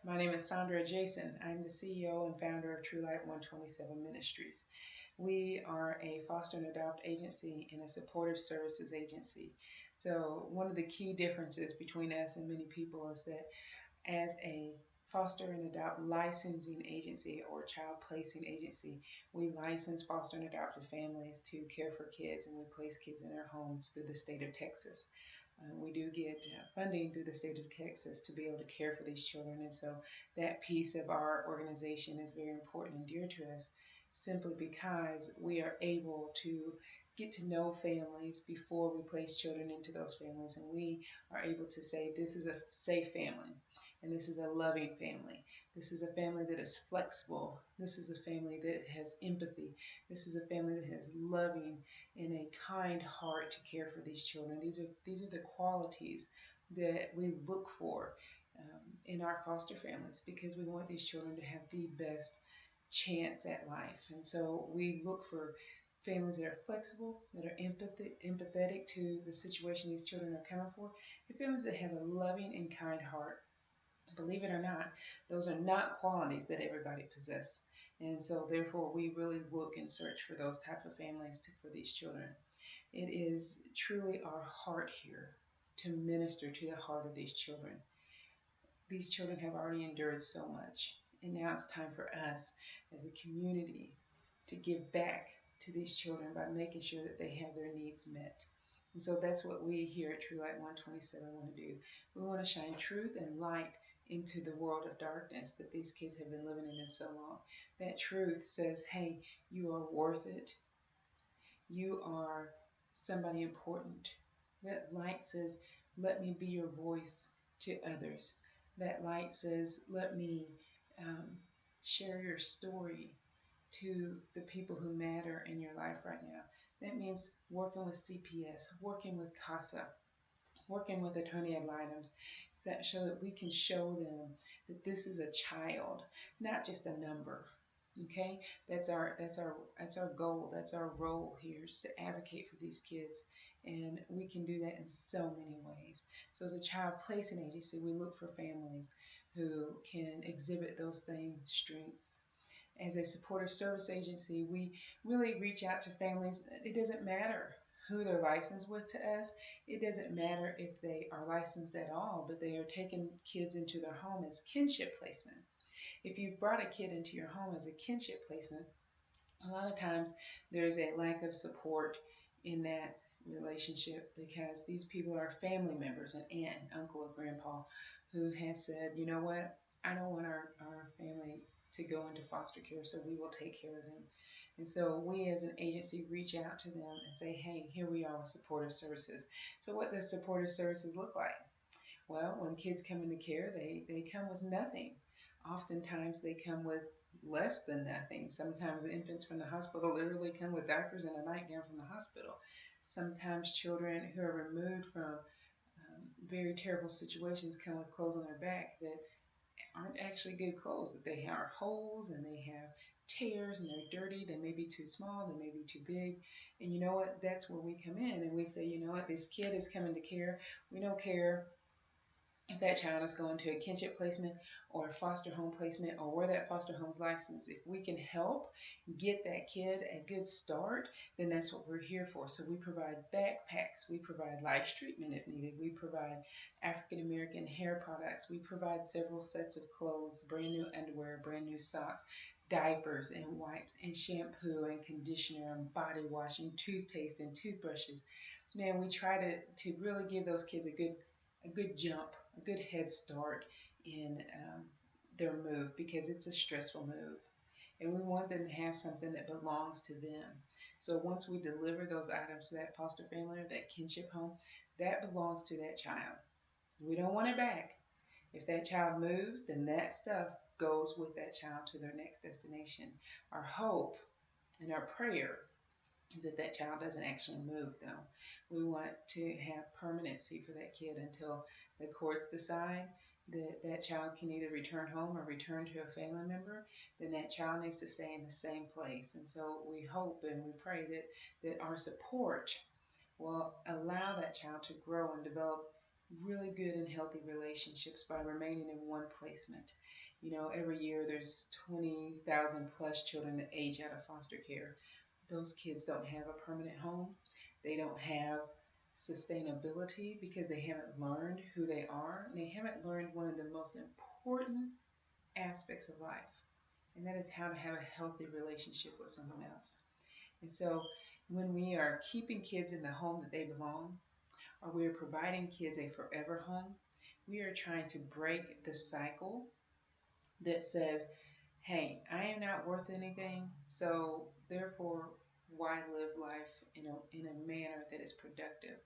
My name is Sandra Jason. I'm the CEO and founder of TruLight127 Ministries. We are a foster and adopt agency and a supportive services agency. So one of the key differences between us and many people is that as a foster and adopt licensing agency or child placing agency, we license foster and adoptive families to care for kids, and we place kids in their homes through the state of Texas. We do get funding through the state of Texas to be able to care for these children, and so that piece of our organization is very important and dear to us, simply because we are able to get to know families before we place children into those families, and we are able to say this is a safe family, and this is a loving family. This is a family that is flexible. This is a family that has empathy. This is a family that has loving and a kind heart to care for these children. These are the qualities that we look for in our foster families, because we want these children to have the best chance at life. And so we look for families that are flexible, that are empathetic to the situation these children are coming for, and families that have a loving and kind heart. Believe it or not, those are not qualities that everybody possesses. And so therefore we really look and search for those type of families for these children. It is truly our heart here to minister to the heart of these children. These children have already endured so much, and now it's time for us as a community to give back to these children by making sure that they have their needs met. And so that's what we here at TruLight127 want to do. We want to shine truth and light into the world of darkness that these kids have been living in so long. That truth says, hey, you are worth it. You are somebody important. That light says, let me be your voice to others. That light says, let me share your story to the people who matter in your life right now. That means working with CPS, working with CASA, working with attorney ad litems, so that we can show them that this is a child, not just a number. Okay, that's our goal. That's our role here, is to advocate for these kids, and we can do that in so many ways. So as a child placing agency, we look for families who can exhibit those same strengths. As a supportive service agency, we really reach out to families. It doesn't matter who they're licensed with to us. It doesn't matter if they are licensed at all, but they are taking kids into their home as kinship placement. If you've brought a kid into your home as a kinship placement, a lot of times there's a lack of support in that relationship, because these people are family members, an aunt, uncle, or grandpa, who has said, you know what, I don't want our family to go into foster care, so we will take care of them. And so we as an agency reach out to them and say, hey, here we are with supportive services. So what does supportive services look like? Well, when kids come into care, they come with nothing. Oftentimes they come with less than nothing. Sometimes infants from the hospital literally come with diapers and a nightgown from the hospital. Sometimes children who are removed from very terrible situations come with clothes on their back that aren't actually good clothes, that they have holes and they have tears and they're dirty. They may be too small, they may be too big. And you know what? That's where we come in and we say, you know what? This kid is coming to care. We don't care if that child is going to a kinship placement or a foster home placement or where that foster home's licensed. If we can help get that kid a good start, then that's what we're here for. So we provide backpacks, we provide life treatment if needed, we provide African American hair products, we provide several sets of clothes, brand new underwear, brand new socks, diapers and wipes and shampoo and conditioner and body wash and toothpaste and toothbrushes. Man, we try to really give those kids a good jump, a good head start in their move, because it's a stressful move. And we want them to have something that belongs to them. So once we deliver those items to that foster family or that kinship home, that belongs to that child. We don't want it back. If that child moves, then that stuff goes with that child to their next destination. Our hope and our prayer is that that child doesn't actually move, though. We want to have permanency for that kid until the courts decide that that child can either return home or return to a family member. Then that child needs to stay in the same place. And so we hope and we pray that our support will allow that child to grow and develop really good and healthy relationships by remaining in one placement. Every year there's 20,000 plus children that age out of foster care. Those kids don't have a permanent home. They don't have sustainability because they haven't learned who they are. And they haven't learned one of the most important aspects of life, and that is how to have a healthy relationship with someone else. And so when we are keeping kids in the home that they belong, or we are providing kids a forever home, we are trying to break the cycle that says, hey, I am not worth anything, so therefore, why live life in a manner that is productive?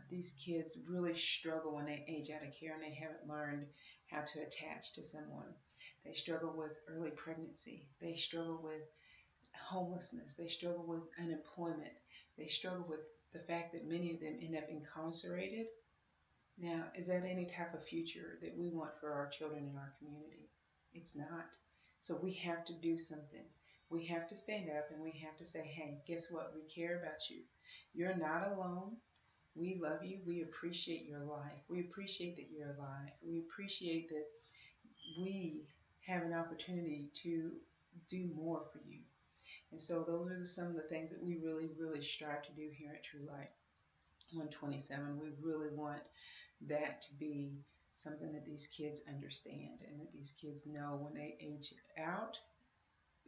These kids really struggle when they age out of care and they haven't learned how to attach to someone. They struggle with early pregnancy. They struggle with homelessness. They struggle with unemployment. They struggle with the fact that many of them end up incarcerated. Now, is that any type of future that we want for our children in our community? It's not. So we have to do something. We have to stand up and we have to say, hey, guess what? We care about you. You're not alone. We love you. We appreciate your life. We appreciate that you're alive. We appreciate that we have an opportunity to do more for you. And so those are some of the things that we really, really strive to do here at TruLight 127. We really want that to be something that these kids understand and that these kids know when they age out,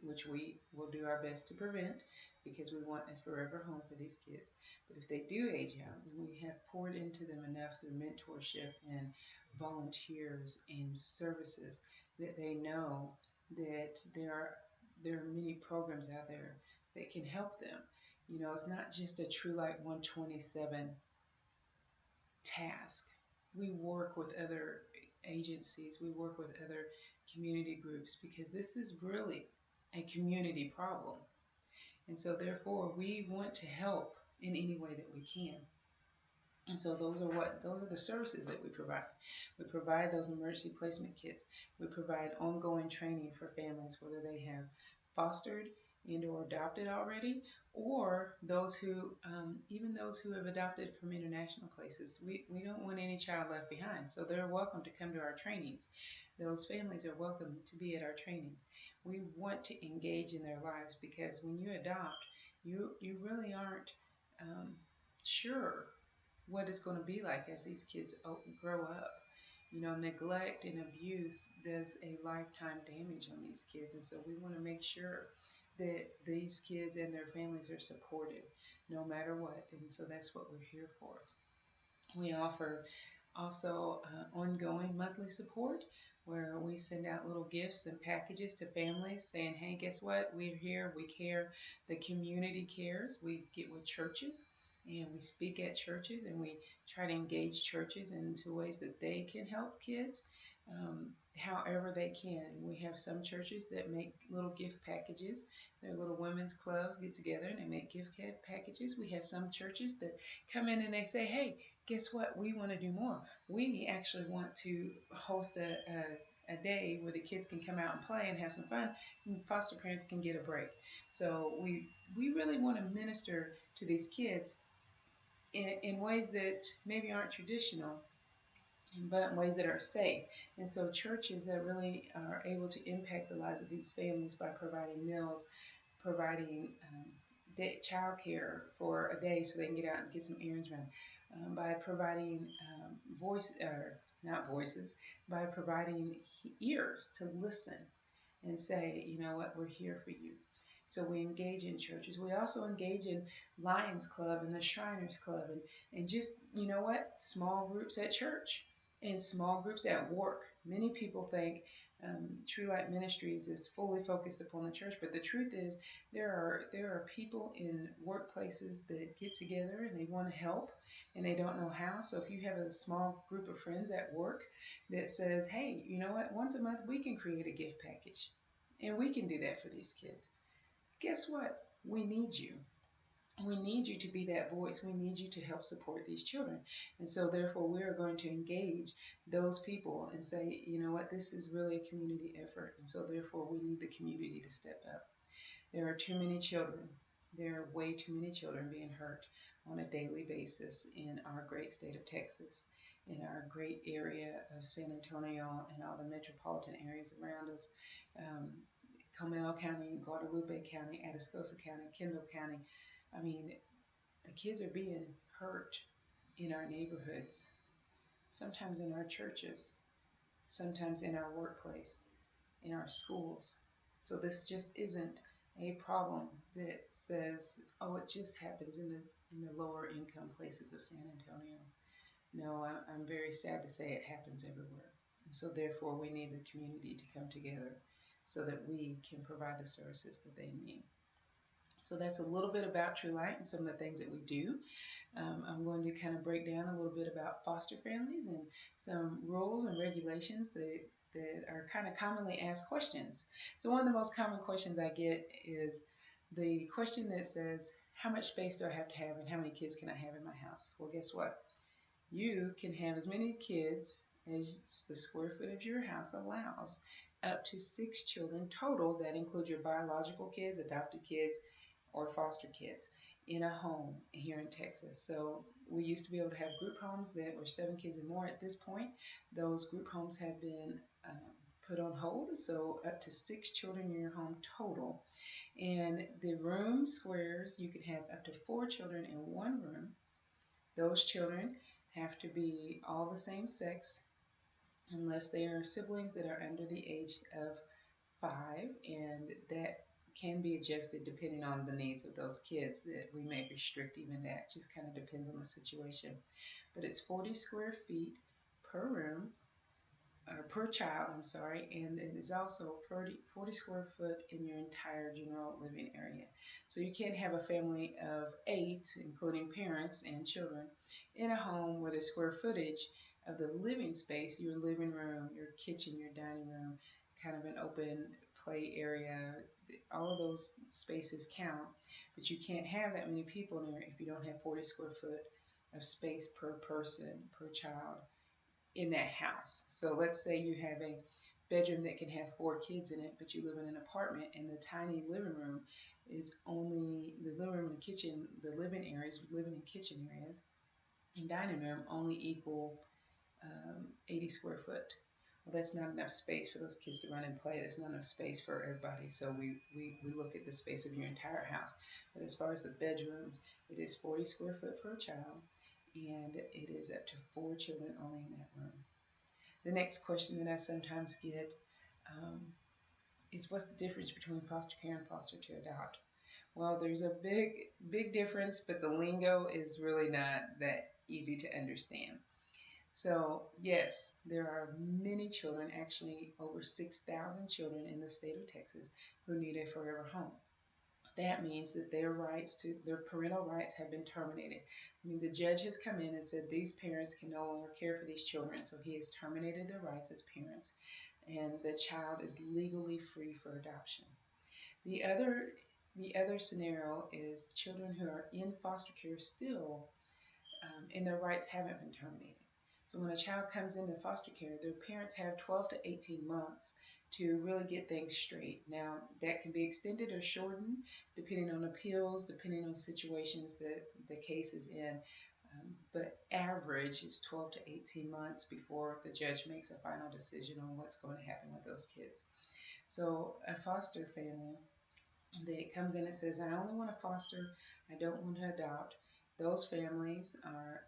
which we will do our best to prevent because we want a forever home for these kids. But if they do age out, then we have poured into them enough through mentorship and volunteers and services that they know that there are many programs out there that can help them. It's not just a TruLight 127 task. We work with other agencies, we work with other community groups because this is really a community problem. And so therefore we want to help in any way that we can. And so those are the services that we provide. We provide those emergency placement kits. We provide ongoing training for families, whether they have fostered and or adopted already, or those who, even those who have adopted from international places. We don't want any child left behind. So they're welcome to come to our trainings. Those families are welcome to be at our trainings. We want to engage in their lives because when you adopt, you really aren't sure what it's going to be like as these kids grow up. Neglect and abuse does a lifetime damage on these kids. And so we want to make sure that these kids and their families are supported no matter what. And so that's what we're here for. We offer also ongoing monthly support where we send out little gifts and packages to families saying, hey, guess what? We're here. We care. The community cares. We get with churches and we speak at churches and we try to engage churches into ways that they can help kids however they can. We have some churches that make little gift packages. Their little women's club get together and they make gift packages. We have some churches that come in and they say, hey, guess what? We want to do more. We actually want to host a day where the kids can come out and play and have some fun and foster parents can get a break. So we really want to minister to these kids in ways that maybe aren't traditional, but in ways that are safe. And so churches that really are able to impact the lives of these families by providing meals, providing child care for a day so they can get out and get some errands run, by providing by providing ears to listen and say, you know what, we're here for you. So we engage in churches. We also engage in Lions Club and the Shriners Club and just, small groups at church and small groups at work. Many people think TruLight Ministries is fully focused upon the church, but the truth is there are people in workplaces that get together and they want to help and they don't know how. So if you have a small group of friends at work that says, hey, you know what, once a month we can create a gift package and we can do that for these kids. Guess what? We need you. We need you to be that voice. We need you to help support these children. And so therefore we are going to engage those people and say, you know what, this is really a community effort. And so therefore we need the community to step up. There are too many children. There are way too many children being hurt on a daily basis in our great state of Texas. in our great area of San Antonio and all the metropolitan areas around us. Um, Comal County, Guadalupe County, Atascosa County, Kendall County. I mean, the kids are being hurt in our neighborhoods, sometimes in our churches, sometimes in our workplace, in our schools. So this just isn't a problem that says, oh, it just happens in the lower income places of San Antonio. No, I'm very sad to say it happens everywhere. And so therefore we need the community to come together so that we can provide the services that they need. So that's a little bit about TruLight and some of the things that we do. I'm going to kind of break down a little bit about foster families and some rules and regulations that are kind of commonly asked questions. So one of the most common questions I get is the question that says, how much space do I have to have and how many kids can I have in my house? Well, guess what? You can have as many kids as the square foot of your house allows, up to 6 children total. That includes your biological kids, adopted kids, or foster kids in a home here in Texas. So we used to be able to have group homes that were 7 kids and more. At this point, those group homes have been put on hold, so up to 6 children in your home total. And the room squares, you can have up to 4 children in one room. Those children have to be all the same sex unless they are siblings that are under the age of 5, and that can be adjusted depending on the needs of those kids. That we may restrict even that, just kind of depends on the situation. But it's 40 square feet per room, or per child, I'm sorry, and it is also 40 square foot in your entire general living area. So you can't have a family of 8, including parents and children, in a home where the square footage of the living space, your living room, your kitchen, your dining room, kind of an open play area, all of those spaces count, but you can't have that many people in there if you don't have 40 square foot of space per person, per child in that house. So let's say you have a bedroom that can have 4 kids in it, but you live in an apartment and the tiny living room is only, the living room and kitchen, the living areas, living and kitchen areas, and dining room only equal 80 square foot. Well, that's not enough space for those kids to run and play. That's not enough space for everybody. So we look at the space of your entire house. But as far as the bedrooms, it is 40 square foot per child, and it is up to 4 children only in that room. The next question that I sometimes get is, what's the difference between foster care and foster to adopt? Well, there's a big difference, but the lingo is really not that easy to understand. So yes, there are many children, actually over 6,000 children in the state of Texas, who need a forever home. That means that their parental rights have been terminated. It means a judge has come in and said these parents can no longer care for these children, so he has terminated their rights as parents, and the child is legally free for adoption. The other scenario is children who are in foster care still, and their rights haven't been terminated. So when a child comes into foster care, their parents have 12 to 18 months to really get things straight. Now, that can be extended or shortened depending on appeals, depending on situations that the case is in. But average is 12 to 18 months before the judge makes a final decision on what's going to happen with those kids. So a foster family that comes in and says, I only want to foster, I don't want to adopt, those families are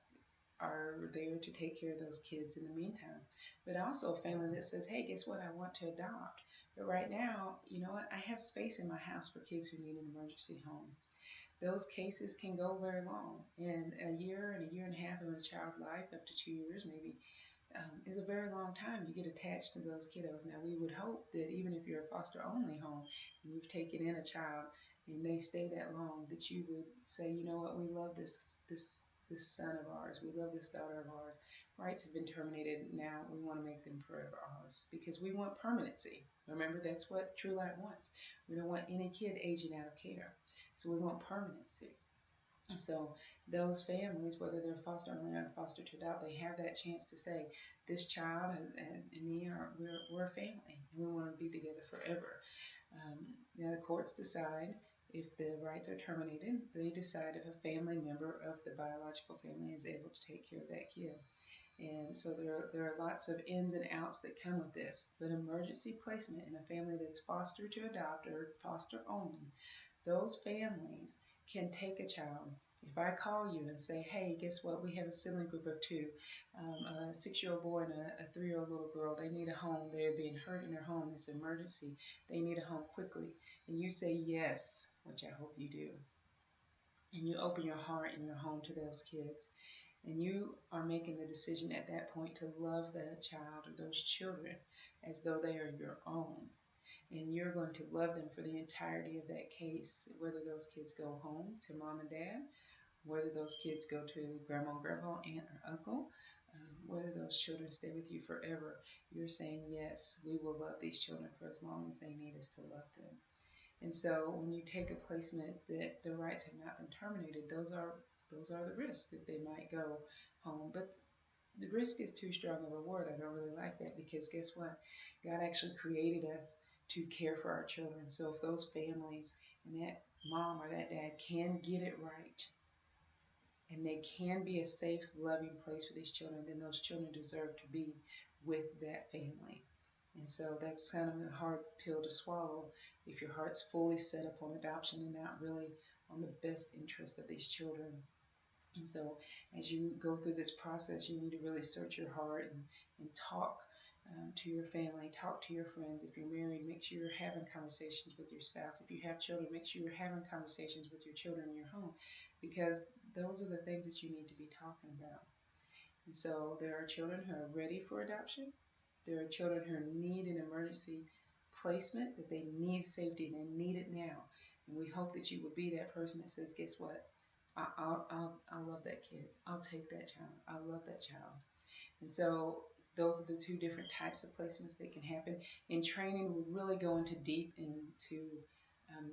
there to take care of those kids in the meantime. But also a family that says, hey, guess what, I want to adopt, but right now, you know what, I have space in my house for kids who need an emergency home. Those cases can go very long, and a year and a half of a child's life, up to 2 years maybe, is a very long time. You get attached to those kiddos. Now, we would hope that even if you're a foster only home and you've taken in a child and they stay that long, that you would say, you know what, we love this son of ours, we love this daughter of ours. Rights have been terminated. Now we want to make them forever ours because we want permanency. Remember, that's what TruLight wants. We don't want any kid aging out of care. So we want permanency. And so those families, whether they're foster only or foster to adopt, they have that chance to say, this child and me, we're a family, and we want to be together forever. Now the courts decide if the rights are terminated. They decide if a family member of the biological family is able to take care of that kid. And so there are lots of ins and outs that come with this. But emergency placement in a family that's foster to adopt or foster only, those families can take a child. If I call you and say, hey, guess what? We have a sibling group of two, a 6-year-old boy and a 3-year-old little girl. They need a home. They're being hurt in their home. It's an emergency. They need a home quickly. And you say yes, which I hope you do. And you open your heart and your home to those kids. And you are making the decision at that point to love that child or those children as though they are your own. And you're going to love them for the entirety of that case, whether those kids go home to mom and dad, whether those kids go to grandma and grandpa, aunt or uncle, whether those children stay with you forever. You're saying, yes, we will love these children for as long as they need us to love them. And so when you take a placement that the rights have not been terminated, those are the risks that they might go home. But the risk is too strong of a word. I don't really like that, because guess what? God actually created us to care for our children. So if those families and that mom or that dad can get it right, and they can be a safe, loving place for these children, then those children deserve to be with that family. And so that's kind of a hard pill to swallow if your heart's fully set upon adoption and not really on the best interest of these children. And so as you go through this process, you need to really search your heart and talk to your family, talk to your friends. If you're married, make sure you're having conversations with your spouse. If you have children, make sure you're having conversations with your children in your home, because those are the things that you need to be talking about. And so there are children who are ready for adoption. There are children who need an emergency placement, that they need safety, and they need it now. And we hope that you will be that person that says, guess what? I'll love that kid. I'll take that child. I love that child. And so those are the two different types of placements that can happen. In training, we really go into deep into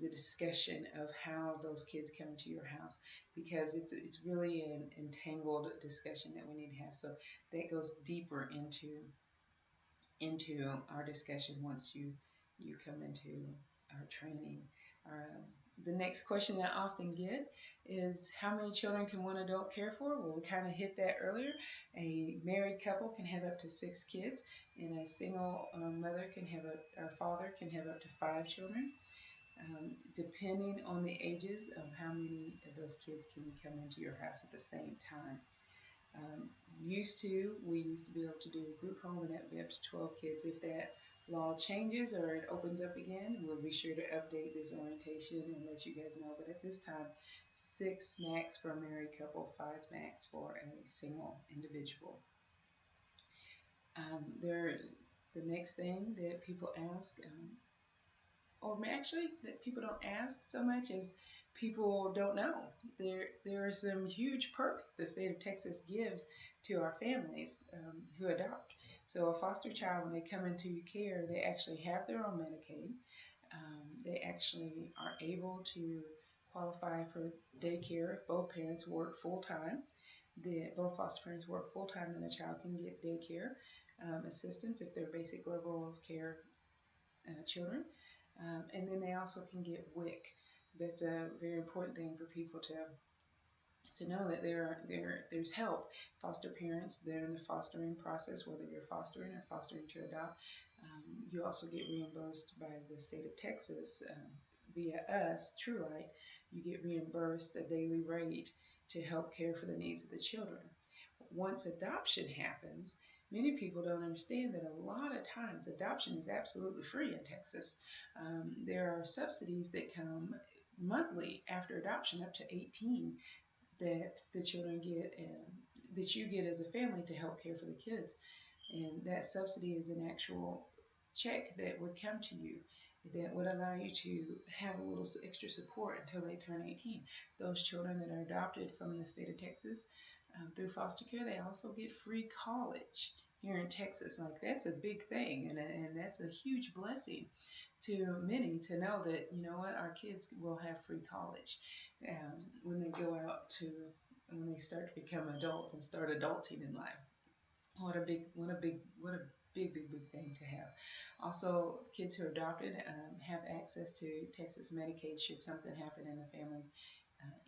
the discussion of how those kids come into your house, because it's really an entangled discussion that we need to have. So that goes deeper into our discussion once you come into our training. The next question I often get is, how many children can one adult care for? Well, we kind of hit that earlier. A married couple can have up to 6 kids, and a single mother can have or father can have up to 5 children, depending on the ages of how many of those kids can come into your house at the same time. We used to be able to do a group home, and that would be up to 12 kids. If that law changes or it opens up again, we'll be sure to update this orientation and let you guys know. But at this time, 6 max for a married couple, 5 max for a single individual. The next thing that people ask, or actually that people don't ask so much, as people don't know. There are some huge perks the state of Texas gives to our families who adopt. So a foster child, when they come into care, they actually have their own Medicaid. They actually are able to qualify for daycare if both parents work full-time. Both foster parents work full-time, then a child can get daycare assistance if they're basic level of care children. And then they also can get WIC. That's a very important thing for people to know, that there's help. Foster parents, they're in the fostering process, whether you're fostering or fostering to adopt. You also get reimbursed by the state of Texas via us, TruLight. You get reimbursed a daily rate to help care for the needs of the children. Once adoption happens, many people don't understand that a lot of times adoption is absolutely free in Texas. There are subsidies that come monthly after adoption, up to 18, that the children get, that you get as a family to help care for the kids. And that subsidy is an actual check that would come to you that would allow you to have a little extra support until they turn 18. Those children that are adopted from the state of Texas through foster care, they also get free college here in Texas. Like, that's a big thing, and that's a huge blessing to many, to know that, you know what, our kids will have free college when they go out when they start to become adult and start adulting in life. What a big thing to have. Also, kids who are adopted have access to Texas Medicaid should something happen in the family's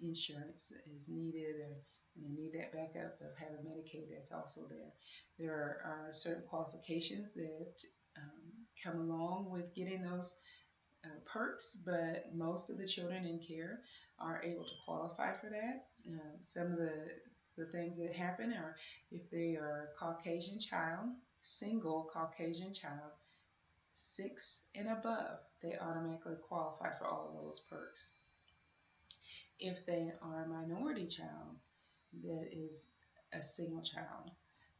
insurance is needed, or and they need that backup of having Medicaid that's also there. There are certain qualifications that come along with getting those perks, but most of the children in care are able to qualify for that. Some of the things that happen are if they are Caucasian child, single Caucasian child, 6 and above, they automatically qualify for all of those perks. If they are a minority child that is a single child,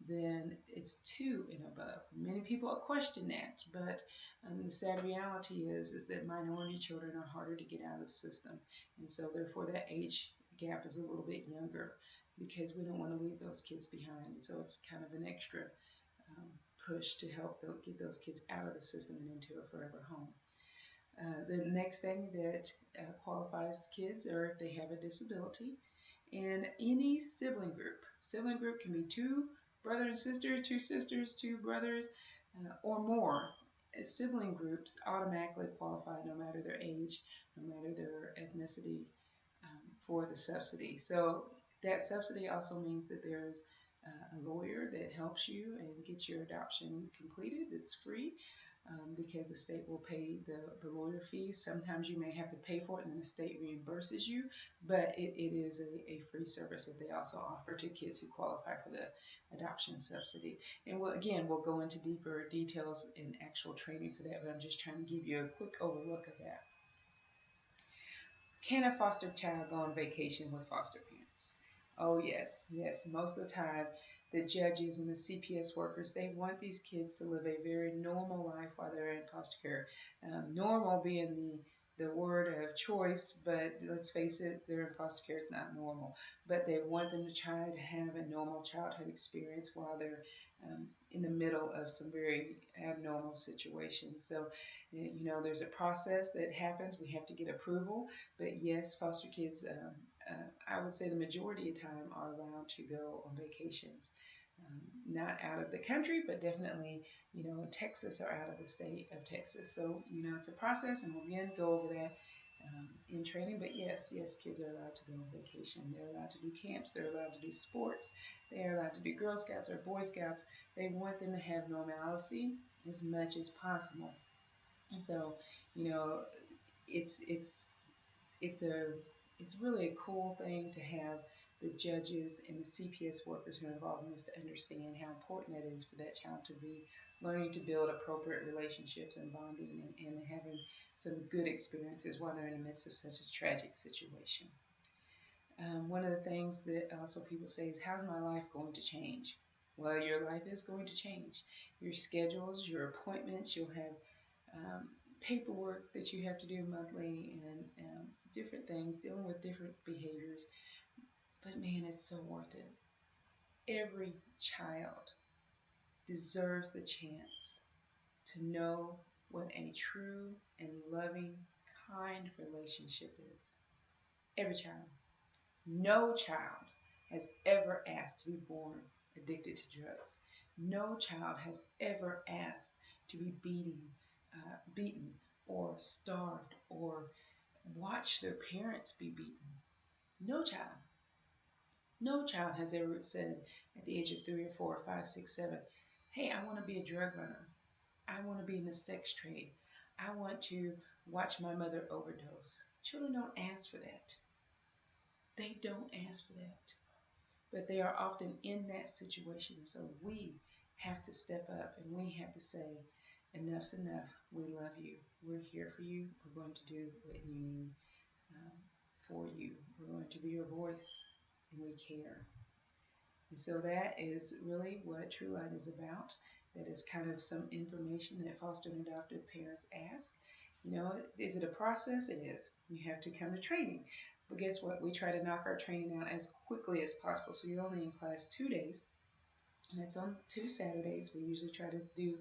then it's 2 and above. Many people question that, but the sad reality is that minority children are harder to get out of the system, and so therefore that age gap is a little bit younger because we don't want to leave those kids behind. And so it's kind of an extra um, push to help get those kids out of the system and into a forever home. The next thing that qualifies kids are if they have a disability. And any sibling group. Sibling group can be 2 brothers and sisters, 2 sisters, 2 brothers, or more. Sibling groups automatically qualify no matter their age, no matter their ethnicity, for the subsidy. So that subsidy also means that there's a lawyer that helps you and gets your adoption completed. It's free. Because the state will pay the lawyer fees. Sometimes you may have to pay for it and then the state reimburses you, but it is a free service that they also offer to kids who qualify for the adoption subsidy. And we'll go into deeper details in actual training for that, but I'm just trying to give you a quick overlook of that. Can a foster child go on vacation with foster parents? Oh, yes, yes. Most of the time, the judges and the CPS workers, they want these kids to live a very normal life while they're in foster care. Normal being the word of choice, but let's face it, they're in foster care, it's not normal. But they want them to try to have a normal childhood experience while they're in the middle of some very abnormal situations. So, there's a process that happens. We have to get approval. But yes, foster kids, I would say the majority of time are allowed to go on vacations. Not out of the country, but definitely, Texas or out of the state of Texas. So, it's a process, and we'll again go over that in training. But yes, kids are allowed to go on vacation. They're allowed to do camps. They're allowed to do sports. They're allowed to do Girl Scouts or Boy Scouts. They want them to have normalcy as much as possible. And so, it's really a cool thing to have the judges and the CPS workers who are involved in this to understand how important that is for that child to be learning to build appropriate relationships and bonding and having some good experiences while they're in the midst of such a tragic situation. One of the things that also people say is, how's my life going to change? Well, your life is going to change. Your schedules, your appointments, you'll have paperwork that you have to do monthly and different things, dealing with different behaviors. But man, it's so worth it. Every child deserves the chance to know what a true and loving, kind relationship is. Every child. No child has ever asked to be born addicted to drugs. No child has ever asked to be beaten or starved or watch their parents be beaten. No child. No child has ever said at the age of 3 or 4 or 5, 6, 7, hey, I want to be a drug runner. I want to be in the sex trade. I want to watch my mother overdose. Children don't ask for that. They don't ask for that. But they are often in that situation. So we have to step up and we have to say, enough's enough. We love you. We're here for you. We're going to do what you need for you. We're going to be your voice, and we care. And so that is really what TruLight is about. That is kind of some information that foster and adoptive parents ask. Is it a process? It is. You have to come to training. But guess what? We try to knock our training out as quickly as possible. So you're only in class 2 days, and it's on 2 Saturdays. We usually try to do,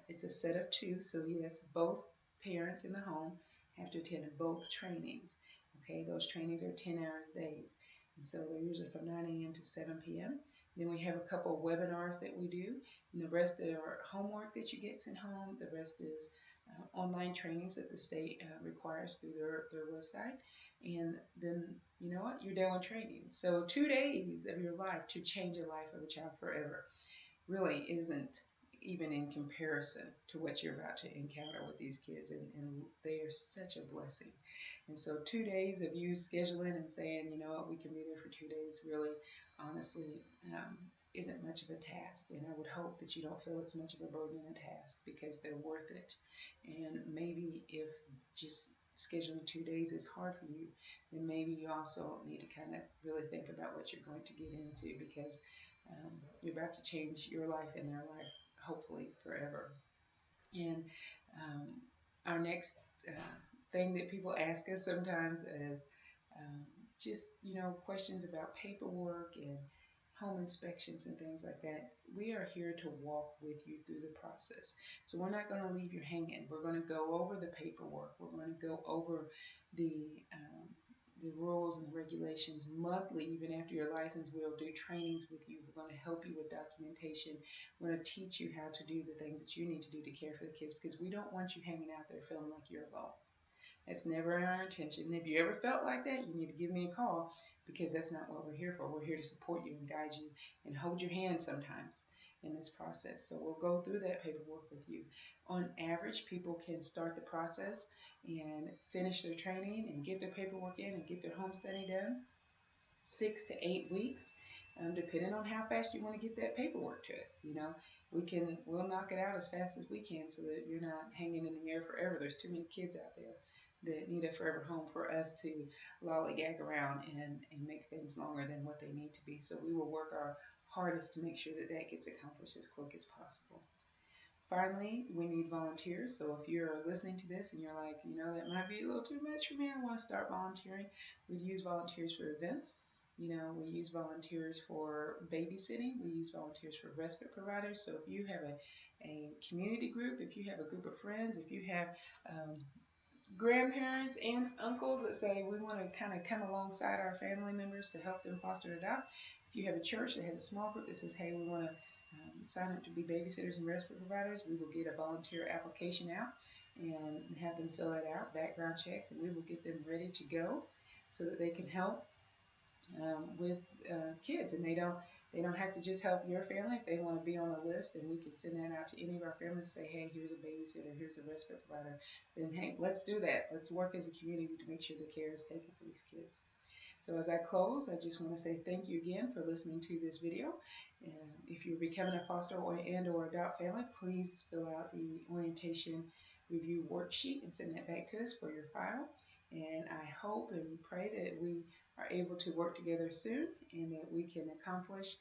it's a set of 2. So yes, both parents in the home have to attend both trainings. Okay, those trainings are 10 hours days. And so they're usually from 9 a.m. to 7 p.m. Then we have a couple of webinars that we do, and the rest are homework that you get sent home. The rest is online trainings that the state requires through their website. And then, you know what? You're done with training. So 2 days of your life to change the life of a child forever really isn't even in comparison to what you're about to encounter with these kids, and they are such a blessing. And so 2 days of you scheduling and saying, you know what, we can be there for 2 days, really, honestly, isn't much of a task. And I would hope that you don't feel it's much of a burden and a task, because they're worth it. And maybe if just scheduling 2 days is hard for you, then maybe you also need to kind of really think about what you're going to get into, because you're about to change your life and their life, hopefully forever. And um, our next thing that people ask us sometimes is um, just, questions about paperwork and home inspections and things like that. We are here to walk with you through the process. So we're not going to leave you hanging. We're going to go over the paperwork. We're going to go over the rules and regulations monthly. Even after your license, we'll do trainings with you. We're going to help you with documentation. We're going to teach you how to do the things that you need to do to care for the kids, because we don't want you hanging out there feeling like you're alone. That's never our intention. If you ever felt like that, you need to give me a call, because that's not what we're here for. We're here to support you and guide you and hold your hand sometimes in this process. So we'll go through that paperwork with you. On average, people can start the process and finish their training and get their paperwork in and get their home study done 6 to 8 weeks, depending on how fast you want to get that paperwork to us. We'll knock it out as fast as we can, so that you're not hanging in the air forever. There's too many kids out there that need a forever home for us to lollygag around and make things longer than what they need to be. So we will work our hardest to make sure that that gets accomplished as quick as possible. Finally, we need volunteers. So if you're listening to this and you're like, that might be a little too much for me, I want to start volunteering, we'd use volunteers for events. We use volunteers for babysitting. We use volunteers for respite providers. So if you have a community group, if you have a group of friends, if you have grandparents, aunts, uncles that say we want to kind of come alongside our family members to help them foster and adopt. If you have a church that has a small group that says, hey, we want to sign up to be babysitters and respite providers, we will get a volunteer application out and have them fill it out, background checks, and we will get them ready to go so that they can help with kids. And they don't have to just help your family. If they want to be on a list, and we can send that out to any of our families and say, hey, here's a babysitter, here's a respite provider, then hey, let's do that. Let's work as a community to make sure the care is taken for these kids. So as I close, I just want to say thank you again for listening to this video. If you're becoming a foster or adopt family, please fill out the orientation review worksheet and send that back to us for your file. And I hope and pray that we are able to work together soon, and that we can accomplish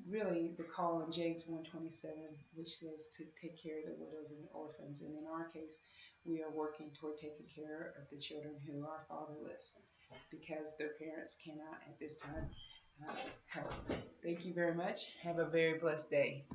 really the call in James 1:27, which says to take care of the widows and the orphans. And in our case, we are working toward taking care of the children who are fatherless, because their parents cannot at this time help. Thank you very much. Have a very blessed day.